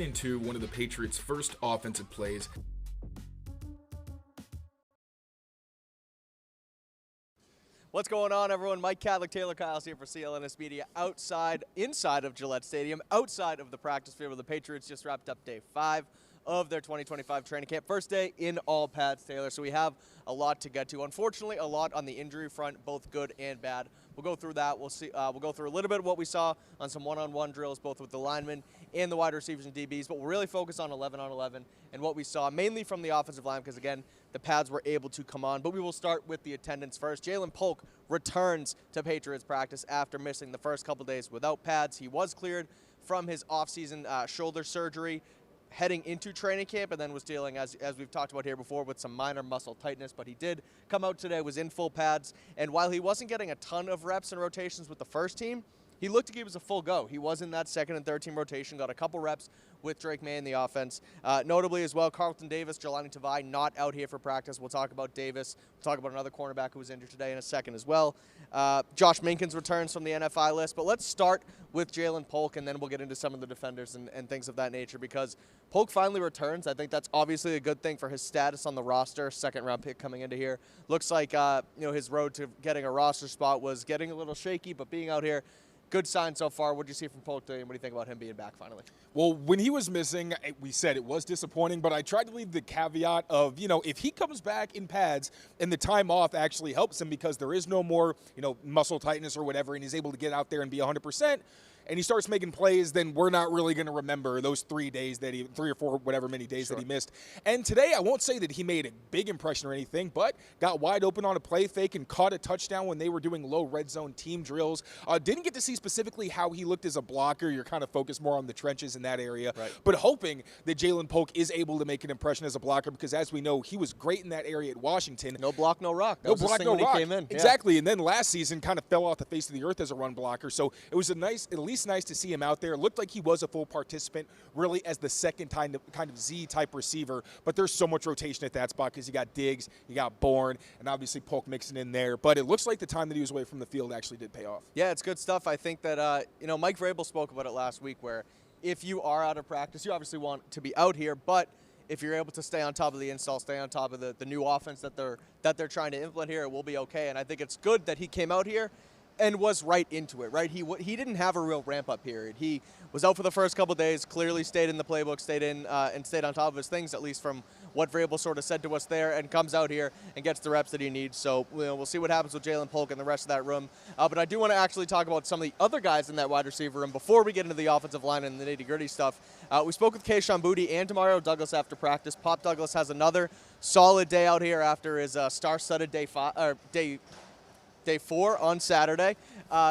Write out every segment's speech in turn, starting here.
into one of the Patriots' first offensive plays. What's going on, everyone? Mike Kadlick, Tayler Kyles here for CLNS Media, inside of Gillette Stadium, outside of the practice field where the Patriots just wrapped up day 5 of their 2025 training camp. First day in all pads, Taylor, so we have a lot to get to. Unfortunately, a lot on the injury front, both good and bad. We'll go through that. We'll go through a little bit of what we saw on some one-on-one drills, both with the linemen and the wide receivers and DBs, but we'll really focus on 11-on-11 and what we saw, mainly from the offensive line, because, again, the pads were able to come on. But we will start with the attendance first. Jalen Polk returns to Patriots practice after missing the first couple days without pads. He was cleared from his offseason shoulder surgery heading into training camp, and then was dealing, as we've talked about here before, with some minor muscle tightness. But he did come out today, was in full pads, and while he wasn't getting a ton of reps and rotations with the first team, he looked like he was a full go. He was in that second and third team rotation, got a couple reps with Drake May in the offense. Notably as well, Carlton Davis, Jelani Tavai not out here for practice. We'll talk about Davis. We'll talk about another cornerback who was injured today in a second as well. Josh Minkins returns from the NFI list. But let's start with Jalen Polk, and then we'll get into some of the defenders and things of that nature, because Polk finally returns. I think that's obviously a good thing for his status on the roster. Second-round pick coming into here. Looks like his road to getting a roster spot was getting a little shaky, but being out here, good sign so far. What did you see from Polk today, and what do you think about him being back finally? Well, when he was missing, we said it was disappointing, but I tried to leave the caveat of, if he comes back in pads and the time off actually helps him because there is no more, muscle tightness or whatever, and he's able to get out there and be 100%, and he starts making plays, then we're not really going to remember those 3 or 4, whatever many days that he missed. And today, I won't say that he made a big impression or anything, but got wide open on a play fake and caught a touchdown when they were doing low red zone team drills. Didn't get to see specifically how he looked as a blocker. You're kind of focused more on the trenches in that area. Right. But hoping that Jalen Polk is able to make an impression as a blocker, because as we know, he was great in that area at Washington. No block, no rock. No block, no rock. He came in. Exactly. Yeah. And then last season kind of fell off the face of the earth as a run blocker. So it was at least nice to see him out there. It looked like he was a full participant, really as the second kind of Z-type receiver. But there's so much rotation at that spot because you got Diggs, you got Bourne, and obviously Polk mixing in there. But it looks like the time that he was away from the field actually did pay off. Yeah, it's good stuff. I think that, Mike Vrabel spoke about it last week, where if you are out of practice, you obviously want to be out here, but if you're able to stay on top of the install, stay on top of the new offense that they're trying to implement here, it will be okay. And I think it's good that he came out here and was right into it, right? He didn't have a real ramp-up period. He was out for the first couple of days, clearly stayed in the playbook, stayed on top of his things, at least from what Vrabel sort of said to us there, and comes out here and gets the reps that he needs. So we'll see what happens with Jalen Polk and the rest of that room. But I do want to actually talk about some of the other guys in that wide receiver room before we get into the offensive line and the nitty-gritty stuff. We spoke with Kayshon Boutte and Demario Douglas after practice. Pop Douglas has another solid day out here after his star-studded day 4 on Saturday.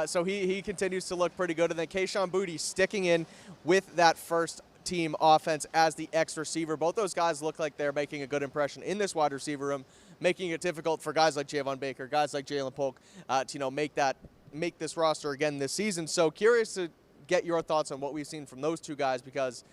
So he continues to look pretty good. And then Kayshon Boutte sticking in with that first team offense as the X receiver. Both those guys look like they're making a good impression in this wide receiver room, making it difficult for guys like Javon Baker, guys like Jalen Polk to make this roster again this season. So curious to get your thoughts on what we've seen from those two guys, because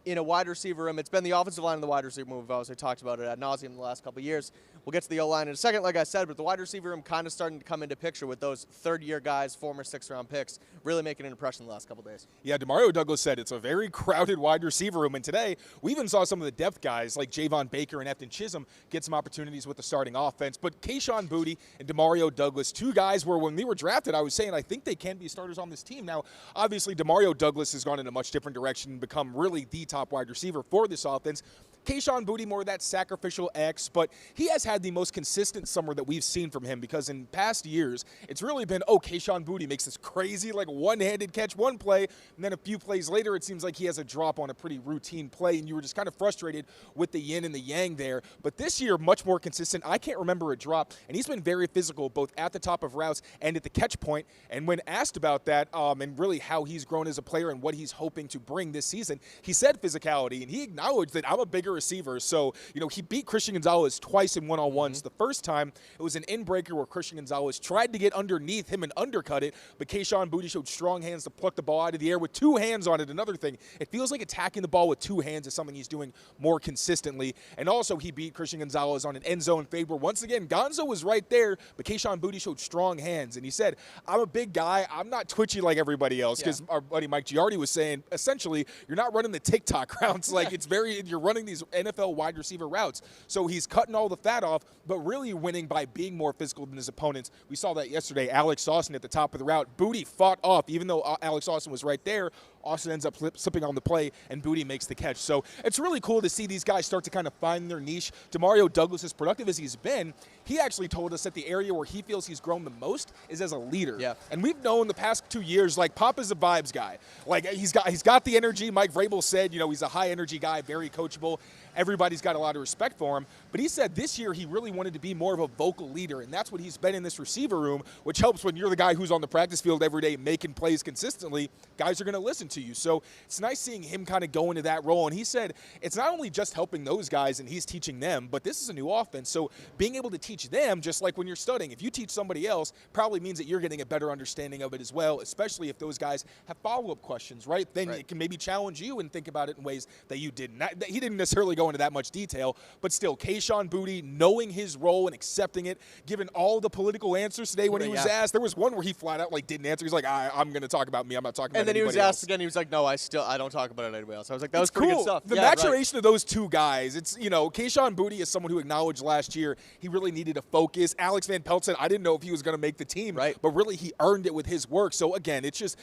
in a wide receiver room, it's been the offensive line and the wide receiver room. We've obviously talked about it ad nauseum in the last couple of years. We'll get to the O-line in a second, like I said, but the wide receiver room kind of starting to come into picture with those third-year guys, former sixth-round picks, really making an impression the last couple of days. Yeah, Demario Douglas said it's a very crowded wide receiver room, and today we even saw some of the depth guys like Javon Baker and Efton Chisholm get some opportunities with the starting offense. But Kayshon Boutte and Demario Douglas, two guys where when they were drafted, I was saying I think they can be starters on this team. Now, obviously, Demario Douglas has gone in a much different direction and become really the top wide receiver for this offense. Kayshon Boutte, more of that sacrificial X, but he has had the most consistent summer that we've seen from him, because in past years, it's really been, Kayshon Boutte makes this crazy, one-handed catch one play, and then a few plays later, it seems like he has a drop on a pretty routine play, and you were just kind of frustrated with the yin and the yang there. But this year, much more consistent. I can't remember a drop, and he's been very physical, both at the top of routes and at the catch point. And when asked about that, and really how he's grown as a player and what he's hoping to bring this season, he said physicality, and he acknowledged that I'm a bigger receiver. So, he beat Christian Gonzalez twice in one one-on-ones. The first time, it was an in-breaker where Christian Gonzalez tried to get underneath him and undercut it, but Kayshon Boutte showed strong hands to pluck the ball out of the air with 2 hands on it. Another thing, it feels like attacking the ball with 2 hands is something he's doing more consistently. And also, he beat Christian Gonzalez on an end zone fade where, once again, Gonzo was right there, but Kayshon Boutte showed strong hands. And he said, I'm a big guy. I'm not twitchy like everybody else, because our buddy Mike Giardi was saying, essentially, you're not running the TikTok routes. Like, you're running these NFL wide receiver routes. So he's cutting all the fat off, but really winning by being more physical than his opponents. We saw that yesterday. Alex Austin at the top of the route. Boutte fought off, even though Alex Austin was right there. Austin ends up slipping on the play, and Boutte makes the catch. So it's really cool to see these guys start to kind of find their niche. Demario Douglas, as productive as he's been, he actually told us that the area where he feels he's grown the most is as a leader. Yeah. And we've known the past 2 years, like, Pop is a vibes guy. Like, he's got the energy. Mike Vrabel said, he's a high-energy guy, very coachable. Everybody's got a lot of respect for him. But he said this year he really wanted to be more of a vocal leader, and that's what he's been in this receiver room, which helps when you're the guy who's on the practice field every day making plays consistently. Guys are going to listen to you. So it's nice seeing him kind of go into that role. And he said it's not only just helping those guys and he's teaching them, but this is a new offense. So being able to teach them, just like when you're studying, if you teach somebody else, probably means that you're getting a better understanding of it as well, especially if those guys have follow-up questions, right? Then it can maybe challenge you and think about it in ways that you didn't. He didn't necessarily go into that much detail, but still, Kayshon Boutte, knowing his role and accepting it, given all the political answers today when he was asked. There was one where he flat out didn't answer. He's like, I'm going to talk about me. I'm not talking about anybody else. And then he was asked again. He was like, no, I don't talk about anybody else. I was like, that was pretty good stuff. The maturation of those two guys, it's, Kayshon Boutte is someone who acknowledged last year he really needed to focus. Alex Van Pelt said, I didn't know if he was going to make the team, but really he earned it with his work. So again, it's just,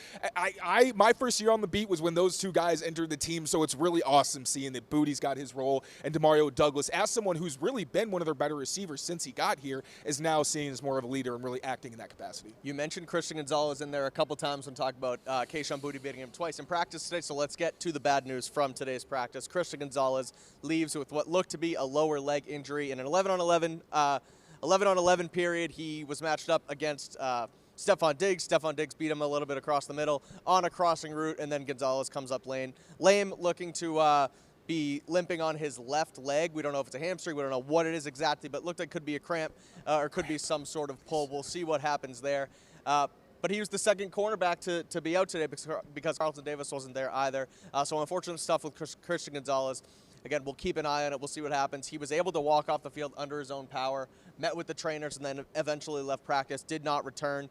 my first year on the beat was when those two guys entered the team, so it's really awesome seeing that Boutte's got his role, and Demario Douglas, as someone who's really been one of their better receivers since he got here, is now seen as more of a leader and really acting in that capacity. You mentioned Christian Gonzalez in there a couple times when talking about Kayshon Boutte beating him twice in practice today, so let's get to the bad news from today's practice. Christian Gonzalez leaves with what looked to be a lower leg injury in an 11-on-11 period. He was matched up against Stephon Diggs. Stephon Diggs beat him a little bit across the middle on a crossing route, and then Gonzalez comes up lame, looking to be limping on his left leg. We don't know if it's a hamstring. We don't know what it is exactly, but it looked like it could be a cramp or could be some sort of pull. We'll see what happens there. But he was the second cornerback to be out today because Carlton Davis wasn't there either. So unfortunate stuff with Christian Gonzalez. Again, we'll keep an eye on it. We'll see what happens. He was able to walk off the field under his own power, met with the trainers, and then eventually left practice, did not return.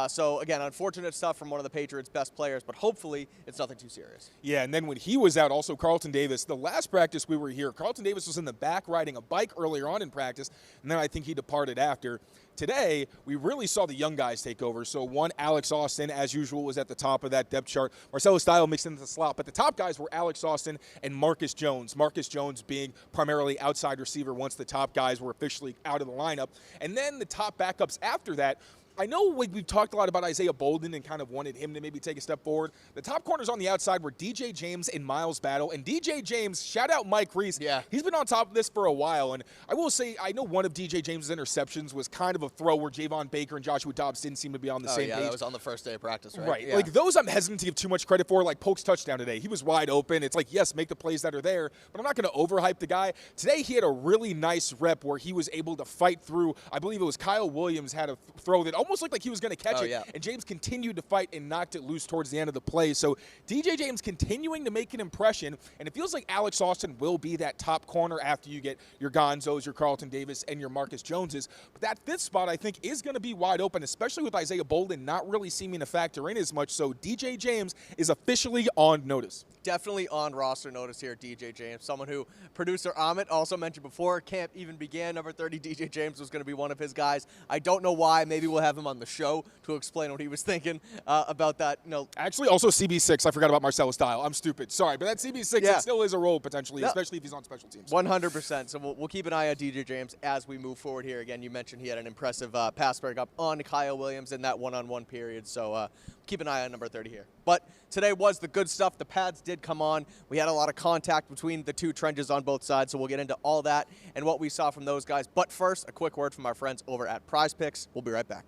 So, again, unfortunate stuff from one of the Patriots' best players, but hopefully it's nothing too serious. Yeah, and then when he was out, also Carlton Davis, the last practice we were here, Carlton Davis was in the back riding a bike earlier on in practice, and then I think he departed after. Today, we really saw the young guys take over. So one, Alex Austin, as usual, was at the top of that depth chart. Marcelo Style mixed into the slot, but the top guys were Alex Austin and Marcus Jones. Marcus Jones being primarily outside receiver once the top guys were officially out of the lineup. And then the top backups after that, I know we've talked a lot about Isaiah Bolden and kind of wanted him to maybe take a step forward. The top corners on the outside were DJ James and Miles Battle. And DJ James, shout out Mike Reese. Yeah. He's been on top of this for a while. And I will say, I know one of DJ James' interceptions was kind of a throw where Javon Baker and Joshua Dobbs didn't seem to be on the same page. That was on the first day of practice, right? Right. Yeah. Like, those I'm hesitant to give too much credit for. Like Polk's touchdown today. He was wide open. It's like, yes, make the plays that are there, but I'm not going to overhype the guy. Today, he had a really nice rep where he was able to fight through. I believe it was Kyle Williams had a throw that almost looked like he was going to catch it, and James continued to fight and knocked it loose towards the end of the play. So DJ James continuing to make an impression, and it feels like Alex Austin will be that top corner after you get your Gonzos, your Carlton Davis, and your Marcus Joneses. But that fifth spot, I think, is going to be wide open, especially with Isaiah Bolden not really seeming to factor in as much. So DJ James is officially on notice. Definitely on roster notice here, DJ James. Someone who producer Amit also mentioned before camp even began. Number 30, DJ James was going to be one of his guys. I don't know why. Maybe we'll have him on the show to explain what he was thinking about that. Actually, also CB6. I forgot about Marcelo Style. I'm stupid. Sorry, but that CB6 it still is a role potentially, especially if he's on special teams. 100%. So we'll keep an eye on DJ James as we move forward here. Again, you mentioned he had an impressive pass breakup on Kyle Williams in that one-on-one period. So keep an eye on number 30 here. But today was the good stuff. The pads did come on. We had a lot of contact between the two trenches on both sides, so we'll get into all that and what we saw from those guys. But first, a quick word from our friends over at Prize Picks. We'll be right back.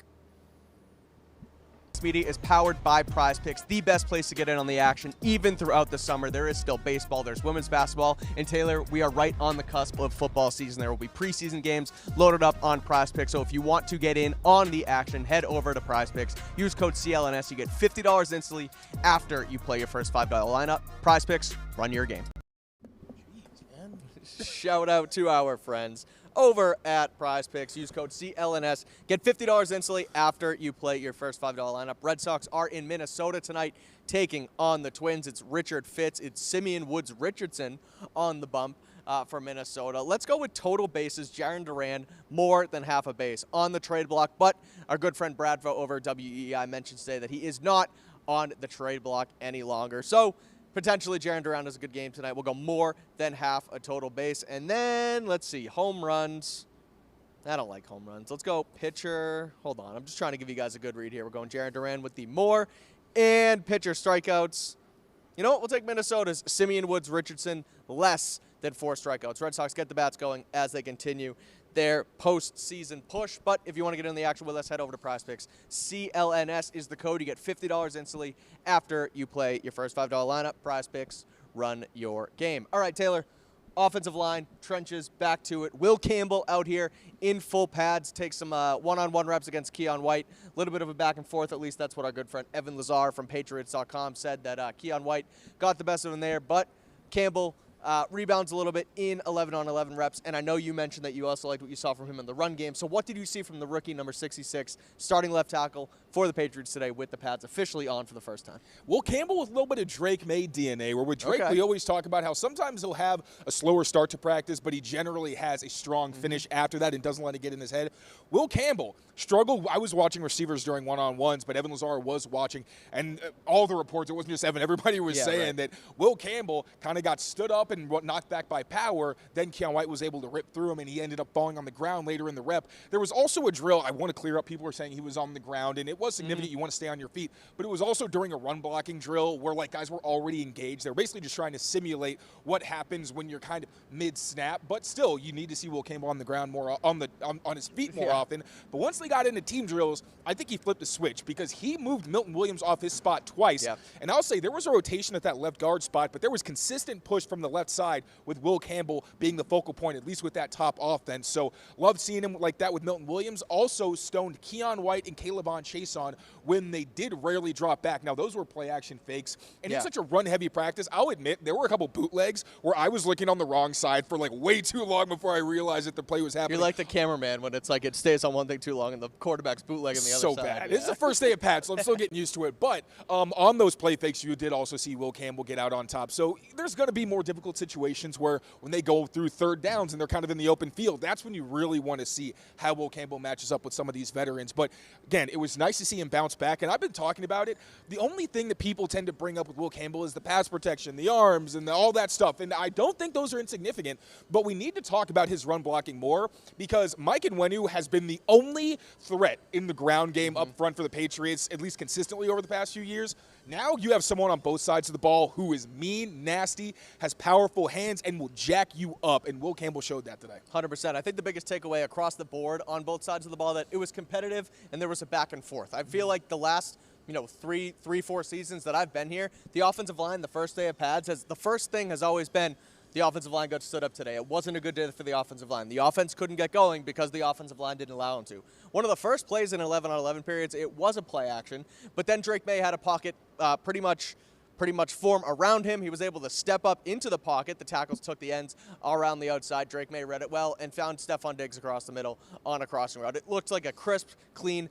Media is powered by Prize Picks, the best place to get in on the action, even throughout the summer. There is still baseball, there's women's basketball, and Taylor, we are right on the cusp of football season. There will be preseason games loaded up on Prize Picks, so if you want to get in on the action, head over to Prize Picks. Use code CLNS. You get $50 instantly after you play your first $5 lineup. Prize Picks, run your game. Jeez, man. Shout out to our friends over at Prize Picks. Use code CLNS. Get $50 instantly after you play your first $5 lineup. Red Sox are in Minnesota tonight taking on the Twins. It's Richard Fitz. It's Simeon Woods Richardson on the bump for Minnesota. Let's go with total bases. Jarren Duran, more than half a base on the trade block. But our good friend Bradfo over at WEEI mentioned today that he is not on the trade block any longer. So potentially, Jarren Duran has a good game tonight. We'll go more than half a total base. And then, let's see, home runs. I don't like home runs. Let's go pitcher. Hold on. I'm just trying to give you guys a good read here. We're going Jarren Duran with the more. And pitcher strikeouts. You know what? We'll take Minnesota's Simeon Woods Richardson, less than 4 strikeouts. Red Sox get the bats going as they continue their postseason push. But if you want to get in the action with us, head over to Prize Picks. CLNS is the code. You get $50 instantly after you play your first $5 lineup. Prize Picks, run your game. All right, Taylor, offensive line, trenches, back to it. Will Campbell out here in full pads, take some one-on-one reps against Keon White. A little bit of a back and forth, at least that's what our good friend Evan Lazar from Patriots.com said, that Keon White got the best of him there, but Campbell rebounds a little bit in 11-on-11 reps, and I know you mentioned that you also liked what you saw from him in the run game. So what did you see from the rookie, number 66, starting left tackle for the Patriots today with the pads officially on for the first time? Well, Campbell with a little bit of Drake-made DNA, where with Drake we always talk about how sometimes he'll have a slower start to practice, but he generally has a strong finish after that and doesn't let it get in his head. Will Campbell struggled. I was watching receivers during one-on-ones, but Evan Lazar was watching, and all the reports, it wasn't just Evan, everybody was saying that Will Campbell kind of got stood up and knocked back by power. Then Keon White was able to rip through him, and he ended up falling on the ground later in the rep. There was also a drill. I want to clear up. People are saying he was on the ground, and it was significant. You want to stay on your feet. But it was also during a run-blocking drill where, like, guys were already engaged. They were basically just trying to simulate what happens when you're kind of mid-snap. But still, you need to see Will Campbell on the ground more, on his feet more often. But once they got into team drills, I think he flipped a switch because he moved Milton Williams off his spot twice. And I'll say there was a rotation at that left guard spot, but there was consistent push from the left side with Will Campbell being the focal point, at least with that top offense. So loved seeing him like that with Milton Williams. Also stoned Keon White and Calebon Chason when they did rarely drop back. Now, those were play-action fakes, and it's such a run-heavy practice. I'll admit there were a couple bootlegs where I was looking on the wrong side for like way too long before I realized that the play was happening. You're like the cameraman when it's like it stays on one thing too long and the quarterback's bootleg on the other side. So bad. This is the first day at Pat, so I'm still getting used to it. But on those play fakes, you did also see Will Campbell get out on top. So there's going to be more difficult situations where when they go through third downs and they're kind of in the open field, that's when you really want to see how Will Campbell matches up with some of these veterans. But again, it was nice to see him bounce back, and I've been talking about it. The only thing that people tend to bring up with Will Campbell is the pass protection, the arms, and all that stuff. And I don't think those are insignificant, but we need to talk about his run blocking more because Mike Nwenu has been the only threat in the ground game up front for the Patriots, at least consistently over the past few years. Now you have someone on both sides of the ball who is mean, nasty, has powerful hands, and will jack you up, and Will Campbell showed that today. 100%. I think the biggest takeaway across the board on both sides of the ball that it was competitive and there was a back and forth. I feel like the last three, 4 seasons that I've been here, the offensive line, the first day of pads, the first thing has always been the offensive line got stood up today. It wasn't a good day for the offensive line. The offense couldn't get going because the offensive line didn't allow them to. One of the first plays in 11-on-11 periods, it was a play action, but then Drake May had a pocket pretty much form around him. He was able to step up into the pocket. The tackles took the ends around the outside. Drake May read it well and found Stephon Diggs across the middle on a crossing route. It looked like a crisp, clean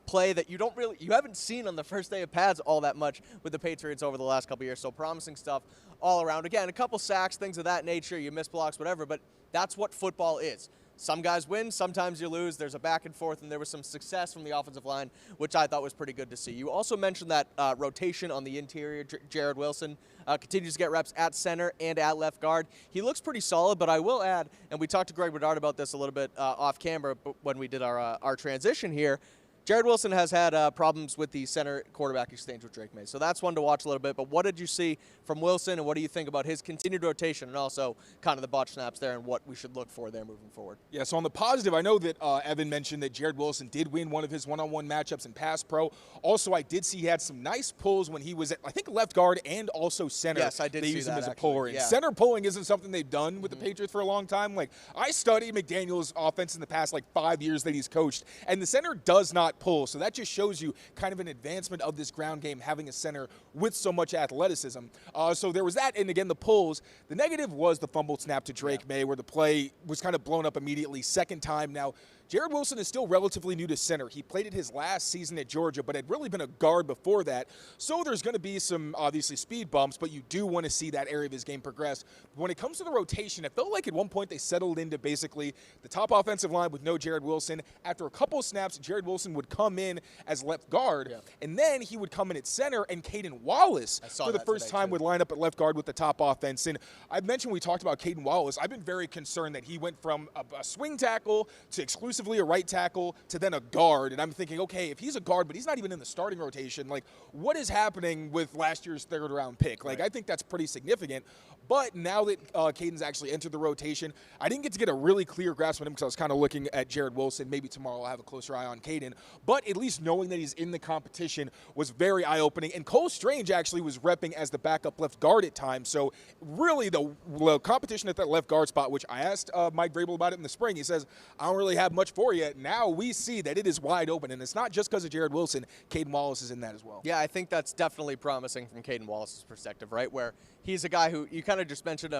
play that you haven't seen on the first day of pads all that much with the Patriots over the last couple years. So promising stuff all around. Again, a couple sacks, things of that nature. You miss blocks, whatever, but that's what football is. Some guys win, sometimes you lose. There's a back and forth, and there was some success from the offensive line, which I thought was pretty good to see. You also mentioned that rotation on the interior. Jared Wilson continues to get reps at center and at left guard. He looks pretty solid, but I will add, and we talked to Greg Bedard about this a little bit off camera when we did our transition here, Jared Wilson has had problems with the center quarterback exchange with Drake May, so that's one to watch a little bit. But what did you see from Wilson, and what do you think about his continued rotation and also kind of the botch snaps there and what we should look for there moving forward? Yeah, so on the positive, I know that Evan mentioned that Jared Wilson did win one of his one-on-one matchups in pass pro. Also, I did see he had some nice pulls when he was at, I think, left guard and also center. Yes, I did they see used that, him as a actually. puller. And Yeah. center pulling isn't something they've done with the Patriots for a long time. Like, I studied McDaniel's offense in the past, 5 years that he's coached, and the center does not pull. So that just shows you kind of an advancement of this ground game, having a center with so much athleticism. So there was that, and again, the pulls. The negative was the fumbled snap to Drake May, where the play was kind of blown up immediately. Second time now. Jared Wilson is still relatively new to center. He played it his last season at Georgia, but had really been a guard before that. So there's going to be some, obviously, speed bumps, but you do want to see that area of his game progress. When it comes to the rotation, it felt like at one point they settled into basically the top offensive line with no Jared Wilson. After a couple of snaps, Jared Wilson would come in as left guard, and then he would come in at center, and Caden Wallace, for the first time, would line up at left guard with the top offense. And I mentioned we talked about Caden Wallace. I've been very concerned that he went from a swing tackle to exclusively a right tackle to then a guard, and I'm thinking, okay, if he's a guard but he's not even in the starting rotation, what is happening with last year's third-round pick? I think that's pretty significant. But now that Caden's actually entered the rotation, I didn't get to get a really clear grasp on him because I was kind of looking at Jared Wilson. Maybe tomorrow I'll have a closer eye on Caden. But at least knowing that he's in the competition was very eye-opening. And Cole Strange actually was repping as the backup left guard at times. So really the competition at that left guard spot, which I asked Mike Vrabel about it in the spring, he says, I don't really have much for you. Now we see that it is wide open. And it's not just because of Jared Wilson. Caden Wallace is in that as well. Yeah, I think that's definitely promising from Caden Wallace's perspective, right, where he's a guy who you kind of just mentioned,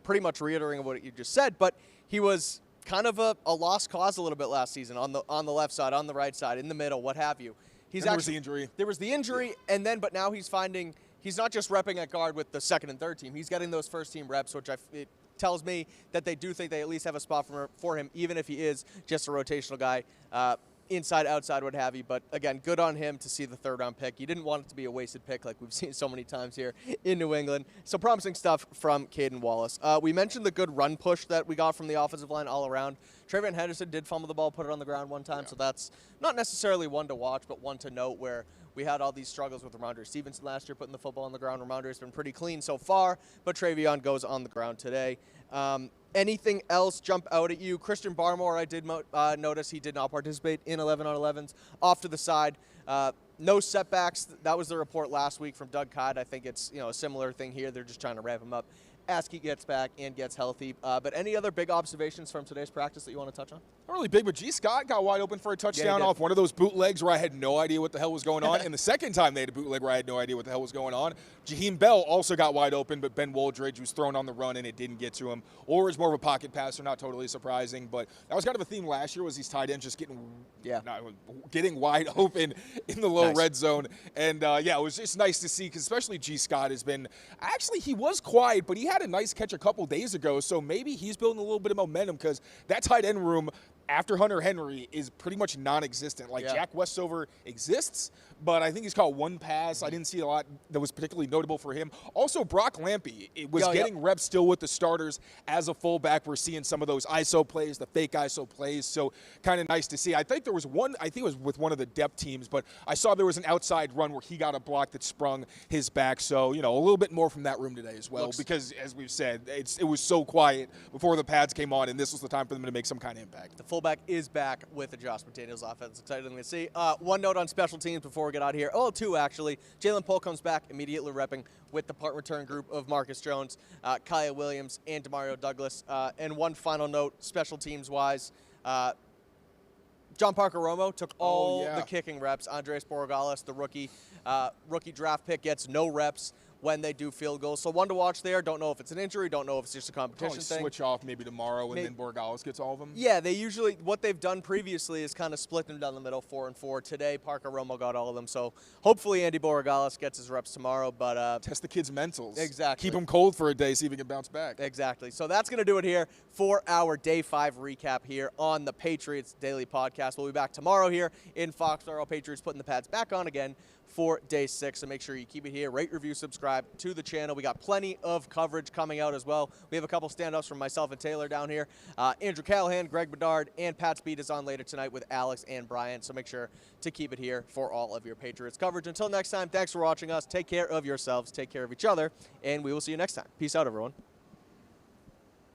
pretty much reiterating what you just said, but he was kind of a lost cause a little bit last season on the left side, on the right side, in the middle, what have you. There was the injury. There was the injury, but now he's finding he's not just repping at guard with the second and third team. He's getting those first team reps, which it tells me that they do think they at least have a spot for him, even if he is just a rotational guy. Inside, outside, what have you. But, again, good on him to see the third-round pick. You didn't want it to be a wasted pick like we've seen so many times here in New England. So promising stuff from Caden Wallace. We mentioned the good run push that we got from the offensive line all around. Trayvon Henderson did fumble the ball, put it on the ground one time, so that's not necessarily one to watch, but one to note where we had all these struggles with Ramondre Stevenson last year putting the football on the ground. Ramondre's been pretty clean so far, but Travion goes on the ground today. Anything else jump out at you? Christian Barmore, I did notice he did not participate in 11-on-11s. Off to the side. No setbacks. That was the report last week from Doug Codd. I think it's a similar thing here. They're just trying to ramp him up as he gets back and gets healthy. But any other big observations from today's practice that you want to touch on? Not really big, but G. Scott got wide open for a touchdown off one of those bootlegs where I had no idea what the hell was going on. And the second time they had a bootleg where I had no idea what the hell was going on. Jaheim Bell also got wide open, but Ben Woldridge was thrown on the run and it didn't get to him. Or is more of a pocket passer, not totally surprising. But that was kind of a theme last year, was these tight ends just getting wide open in the low red zone. And, it was just nice to see, because especially G. Scott has been – actually, he was quiet, but he had a nice catch a couple days ago. So maybe he's building a little bit of momentum, because that tight end room – after Hunter Henry is pretty much non-existent. Jack Westover exists, but I think he's caught one pass. I didn't see a lot that was particularly notable for him. Also, Brock Lampy was getting reps still with the starters as a fullback. We're seeing some of those ISO plays, the fake ISO plays, so kind of nice to see. I think there was one, I think it was with one of the depth teams, but I saw there was an outside run where he got a block that sprung his back. So, a little bit more from that room today as well, because, as we've said, it was so quiet before the pads came on, and this was the time for them to make some kind of impact. The fullback is back with the Josh McDaniels offense. Exciting to see. One note on special teams before we get out of here. Oh, two, actually. Jalen Polk comes back, immediately repping with the punt return group of Marcus Jones, Kaya Williams, and Demario Douglas. And one final note, special teams-wise, John Parker Romo took all the kicking reps. Andres Borregales, the rookie draft pick, gets no reps when they do field goals. So one to watch there. Don't know if it's an injury. Don't know if it's just a competition thing. Switch off maybe tomorrow, and then Borregales gets all of them. Yeah, they usually, what they've done previously is kind of split them down the middle, 4 and 4. Today, Parker Romo got all of them. So hopefully Andy Borregales gets his reps tomorrow. But test the kid's mentals. Exactly. Keep him cold for a day, see if he can bounce back. Exactly. So that's going to do it here for our Day 5 recap here on the Patriots Daily Podcast. We'll be back tomorrow here in Foxboro. Patriots putting the pads back on again for Day 6. So make sure you keep it here. Rate, review, subscribe to the channel. We got plenty of coverage coming out as well. We have a couple stand-ups from myself and Taylor down here. Andrew Callahan, Greg Bedard, and Pat's Beat is on later tonight with Alex and Brian. So make sure to keep it here for all of your Patriots coverage. Until next time, thanks for watching us. Take care of yourselves. Take care of each other. And we will see you next time. Peace out, everyone.